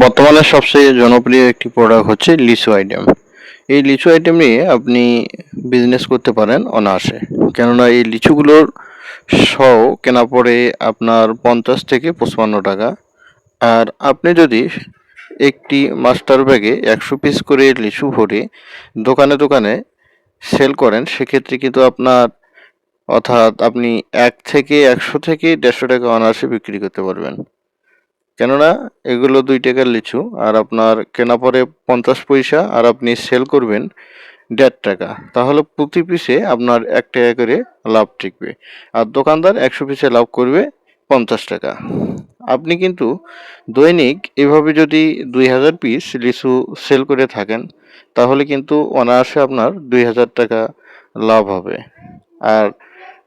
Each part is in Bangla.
বর্তমানে সবচেয়ে জনপ্রিয় একটি প্রোডাক্ট হচ্ছে লিচু আইটেম। এই লিচু আইটেম নিয়ে আপনি বিজনেস করতে পারেন অনায়াসে। কেননা এই লিচুগুলোর শ কেনা পড়ে আপনার 50 থেকে 55 টাকা। আর আপনি যদি একটি মাস্টার ব্যাগে 100 পিস করে লিচু ভরে দোকানে দোকানে সেল করেন, সেক্ষেত্রে কিন্তু আপনার অর্থাৎ আপনি 1 থেকে 100 থেকে 150 টাকা অনায়াসে বিক্রি করতে পারবেন। কেননা এগুলো 2 টাকার লিচু, আর আপনার কেনা পড়ে 50 পয়সা, আর আপনি সেল করবেন 1.5 টাকা। তাহলে প্রতি পিসে আপনার 1 টাকা করে লাভ টিকবে। আর দোকানদার 100 পিসে লাভ করবে 50 টাকা। আপনি কিন্তু দৈনিক এভাবে যদি 2000 পিস লিচু সেল করে থাকেন, তাহলে কিন্তু অনায়াসে আপনার 2000 টাকা লাভ হবে। আর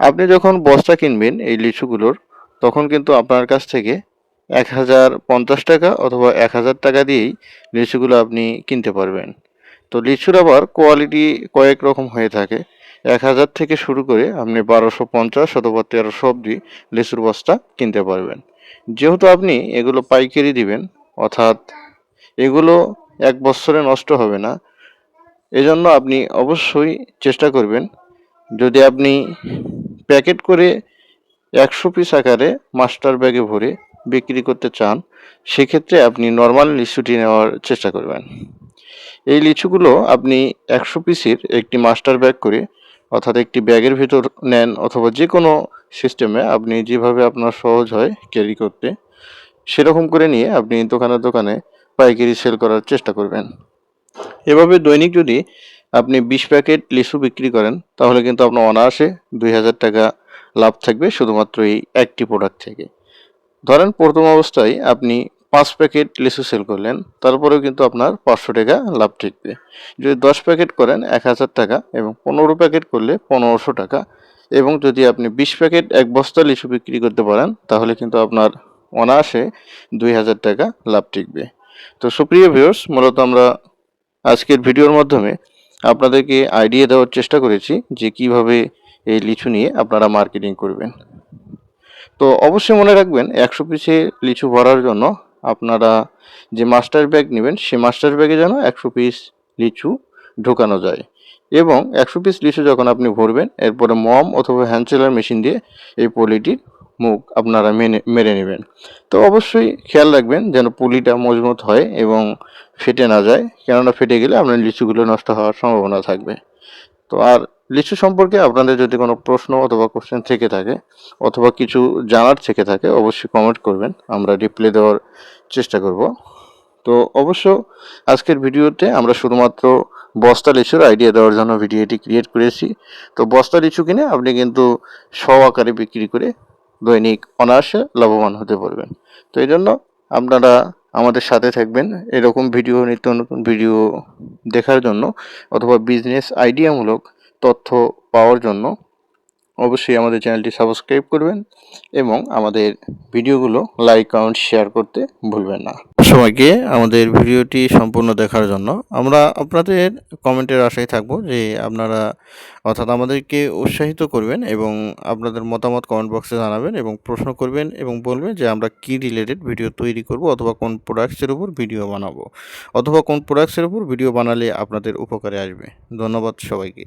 আপনি যখন বস্তা কিনবেন এই লিচুগুলোর, তখন কিন্তু আপনার কাছ থেকে 1050 টাকা অথবা 1000 টাকা দিয়েই লিচুগুলো আপনি কিনতে পারবেন। তো লিচুর আবার কোয়ালিটি কয়েক রকম হয়ে থাকে। 1000 থেকে শুরু করে আপনি 1250 অথবা 1300 অব্দি লিচুর বস্তা কিনতে পারবেন। যেহেতু আপনি এগুলো পাইকারি দিবেন, অর্থাৎ এগুলো 1 বছরে নষ্ট হবে না, এজন্য আপনি অবশ্যই চেষ্টা করবেন, যদি আপনি প্যাকেট করে 100 পিস আকারে মাস্টার ব্যাগে ভরে বিক্রি করতে চান, সেক্ষেত্রে আপনি নর্মাল লিচুটি নেওয়ার চেষ্টা করবেন। এই লিচুগুলো আপনি 100 পিসের একটি মাস্টার ব্যাগ করে, অর্থাৎ একটি ব্যাগের ভিতর নেন, অথবা যে কোনো সিস্টেমে আপনি যেভাবে আপনার সহজ হয় ক্যারি করতে, সেরকম করে নিয়ে আপনি দোকানে দোকানে পাইকারি সেল করার চেষ্টা করবেন। এভাবে দৈনিক যদি আপনি 20 প্যাকেট লিচু বিক্রি করেন, তাহলে কিন্তু আপনার অনায়াসে 2000 টাকা লাভ থাকবে শুধুমাত্র এই একটি প্রোডাক্ট থেকে। ধরেন প্রথম অবস্থায় আপনি 5 প্যাকেট লিচু সেল করলেন, তারপরেও কিন্তু আপনার 500 টাকা লাভ টিকবে। যদি 10 প্যাকেট করেন 1000 টাকা, এবং 15 প্যাকেট করলে 1500 টাকা, এবং যদি আপনি 20 প্যাকেট 1 বস্তা লিচু বিক্রি করতে পারেন, তাহলে কিন্তু আপনার অনায়াসে 2000 টাকা লাভ টিকবে। তো সুপ্রিয় ভিউয়ার্স, মূলত আমরা আজকের ভিডিওর মাধ্যমে আপনাদেরকে আইডিয়া দেওয়ার চেষ্টা করেছি যে কিভাবে এই লিচু নিয়ে আপনারা মার্কেটিং করবেন। তো অবশ্যই মনে রাখবেন, 100 পিসে লিচু ভরার জন্য আপনারা যে মাস্টার ব্যাগ নেবেন, সে মাস্টার ব্যাগে যেন 100 পিস লিচু ঢোকানো যায়। এবং 100 পিস লিচু যখন আপনি ভরবেন, এরপরে মম অথবা হ্যান্ড সেলার মেশিন দিয়ে এই পলিটির মুখ আপনারা মেরে নেবেন। তো অবশ্যই খেয়াল রাখবেন যেন পলিটা মজবুত হয় এবং ফেটে না যায়, কেননা ফেটে গেলে আপনার লিচুগুলো নষ্ট হওয়ার সম্ভাবনা থাকবে। তো আর লিচু সম্পর্কে আপনাদের যদি কোনো প্রশ্ন অথবা কোশ্চেন থেকে থাকে, অথবা কিছু জানার থেকে থাকে, অবশ্যই কমেন্ট করবেন, আমরা রিপ্লাই দেওয়ার চেষ্টা করব। তো অবশ্য আজকের ভিডিওতে আমরা শুধুমাত্র বস্তা লিচুর আইডিয়া দেওয়ার জন্য ভিডিওটি ক্রিয়েট করেছি। তো বস্তা লিচু কিনে আপনি কিন্তু আকারে বিক্রি করে দৈনিক অনায়াসে লাভবান হতে পারবেন। তো এই জন্য আপনারা আমাদের সাথে থাকবেন, এরকম ভিডিও, নিত্য নতুন ভিডিও দেখার জন্য, অথবা বিজনেস আইডিয়ামূলক তথ্য পাওয়ার জন্য অবশ্যই আমাদের চ্যানেলটি সাবস্ক্রাইব করবেন, এবং আমাদের ভিডিওগুলো লাইক, কমেন্ট, শেয়ার করতে ভুলবেন না। সবাইকে আমাদের ভিডিওটি সম্পূর্ণ দেখার জন্য আমরা আপনাদের কমেন্টের আশায় থাকবো, যে আপনারা অর্থাৎ আমাদেরকে উৎসাহিত করবেন এবং আপনাদের মতামত কমেন্ট বক্সে জানাবেন, এবং প্রশ্ন করবেন এবং বলবেন যে আমরা কী রিলেটেড ভিডিও তৈরি করব, অথবা কোন প্রোডাক্টসের উপর ভিডিও বানাবো, অথবা কোন প্রোডাক্টসের উপর ভিডিও বানালে আপনাদের উপকারে আসবে। ধন্যবাদ সবাইকে।